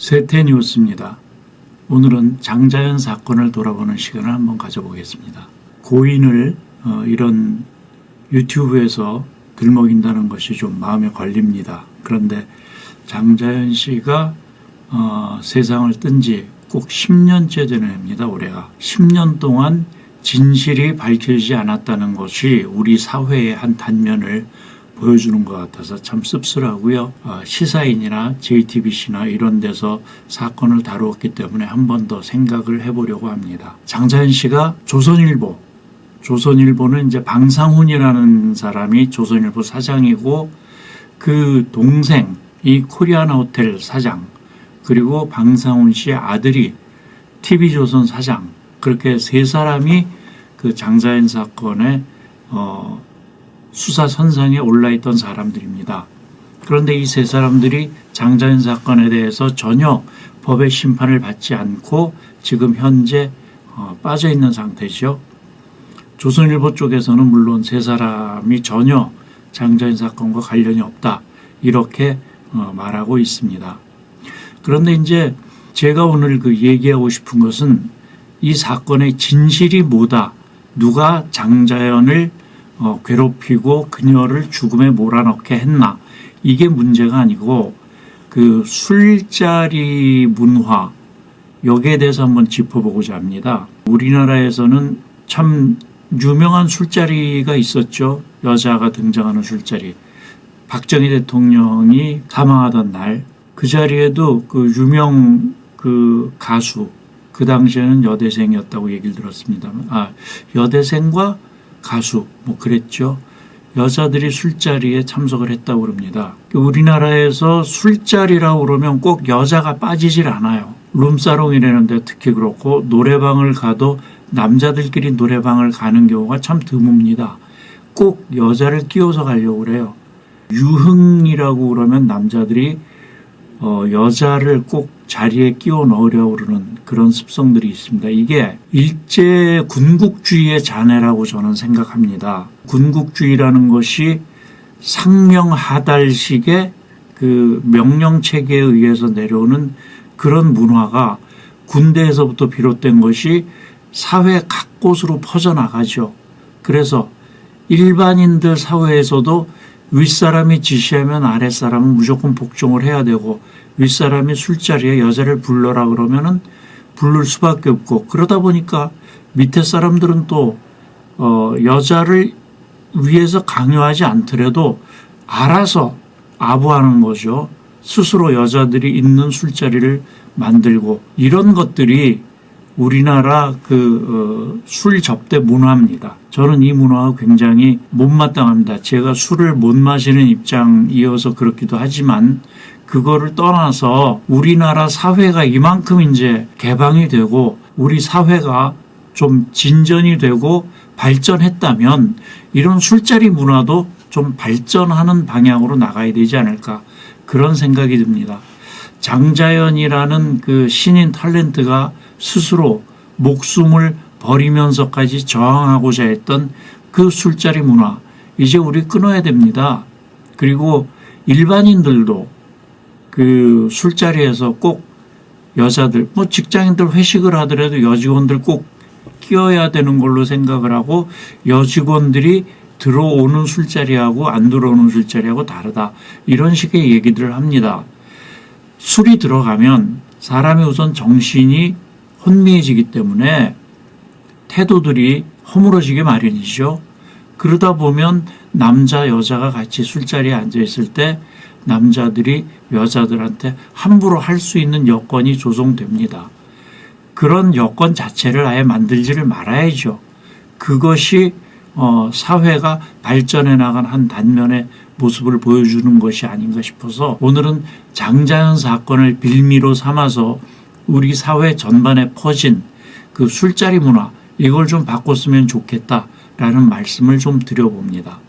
세태뉴스입니다. 오늘은 장자연 사건을 돌아보는 시간을 한번 가져보겠습니다. 고인을 이런 유튜브에서 들먹인다는 것이 좀 마음에 걸립니다. 그런데 장자연 씨가 세상을 뜬 지 꼭 10년째 되는 해입니다. 올해가 10년 동안 진실이 밝혀지지 않았다는 것이 우리 사회의 한 단면을 보여주는 것 같아서 참 씁쓸하고요. 시사인이나 JTBC나 이런 데서 사건을 다루었기 때문에 한 번 더 생각을 해보려고 합니다. 장자연 씨가 조선일보는 이제 방상훈이라는 사람이 조선일보 사장이고 그 동생이 코리아나호텔 사장, 그리고 방상훈 씨의 아들이 TV조선 사장, 그렇게 세 사람이 그 장자연 사건의 수사 선상에 올라있던 사람들입니다. 그런데 이 세 사람들이 장자연 사건에 대해서 전혀 법의 심판을 받지 않고 지금 현재 빠져 있는 상태죠. 조선일보 쪽에서는 물론 세 사람이 전혀 장자연 사건과 관련이 없다, 이렇게 말하고 있습니다. 그런데 이제 제가 오늘 얘기하고 싶은 것은 이 사건의 진실이 뭐다, 누가 장자연을 괴롭히고 그녀를 죽음에 몰아넣게 했나, 이게 문제가 아니고 그 술자리 문화, 여기에 대해서 한번 짚어보고자 합니다. 우리나라에서는 참 유명한 술자리가 있었죠. 여자가 등장하는 술자리. 박정희 대통령이 사망하던 날, 그 자리에도 그 유명 그 가수, 그 당시에는 여대생이었다고 얘기를 들었습니다만, 여대생과 가수, 그랬죠. 여자들이 술자리에 참석을 했다고 그럽니다. 우리나라에서 술자리라고 그러면 꼭 여자가 빠지질 않아요. 룸사롱이라는 데 특히 그렇고, 노래방을 가도 남자들끼리 노래방을 가는 경우가 참 드뭅니다. 꼭 여자를 끼워서 가려고 그래요. 유흥이라고 그러면 남자들이 여자를 꼭 자리에 끼워 넣으려고 그러는 그런 습성들이 있습니다. 이게 일제 군국주의의 잔해라고 저는 생각합니다. 군국주의라는 것이 상명하달식의 그 명령체계에 의해서 내려오는 그런 문화가 군대에서부터 비롯된 것이 사회 각곳으로 퍼져나가죠. 그래서 일반인들 사회에서도 윗사람이 지시하면 아랫사람은 무조건 복종을 해야 되고, 윗사람이 술자리에 여자를 불러라 그러면은 부를 수밖에 없고, 그러다 보니까 밑에 사람들은 또 여자를 위해서 강요하지 않더라도 알아서 아부하는 거죠. 스스로 여자들이 있는 술자리를 만들고, 이런 것들이 우리나라 술 접대 문화입니다. 저는 이 문화가 굉장히 못마땅합니다. 제가 술을 못 마시는 입장이어서 그렇기도 하지만, 그거를 떠나서 우리나라 사회가 이만큼 이제 개방이 되고 우리 사회가 좀 진전이 되고 발전했다면 이런 술자리 문화도 좀 발전하는 방향으로 나가야 되지 않을까, 그런 생각이 듭니다. 장자연이라는 그 신인 탤런트가 스스로 목숨을 버리면서까지 저항하고자 했던 그 술자리 문화, 이제 우리 끊어야 됩니다. 그리고 일반인들도 그 술자리에서 꼭 여자들, 직장인들 회식을 하더라도 여직원들 꼭 끼워야 되는 걸로 생각을 하고, 여직원들이 들어오는 술자리하고 안 들어오는 술자리하고 다르다, 이런 식의 얘기들을 합니다. 술이 들어가면 사람이 우선 정신이 혼미해지기 때문에 태도들이 허물어지게 마련이죠. 그러다 보면 남자 여자가 같이 술자리에 앉아있을 때 남자들이 여자들한테 함부로 할 수 있는 여건이 조성됩니다. 그런 여건 자체를 아예 만들지를 말아야죠. 그것이 사회가 발전해 나간 한 단면의 모습을 보여주는 것이 아닌가 싶어서, 오늘은 장자연 사건을 빌미로 삼아서 우리 사회 전반에 퍼진 그 술자리 문화, 이걸 좀 바꿨으면 좋겠다라는 말씀을 좀 드려봅니다.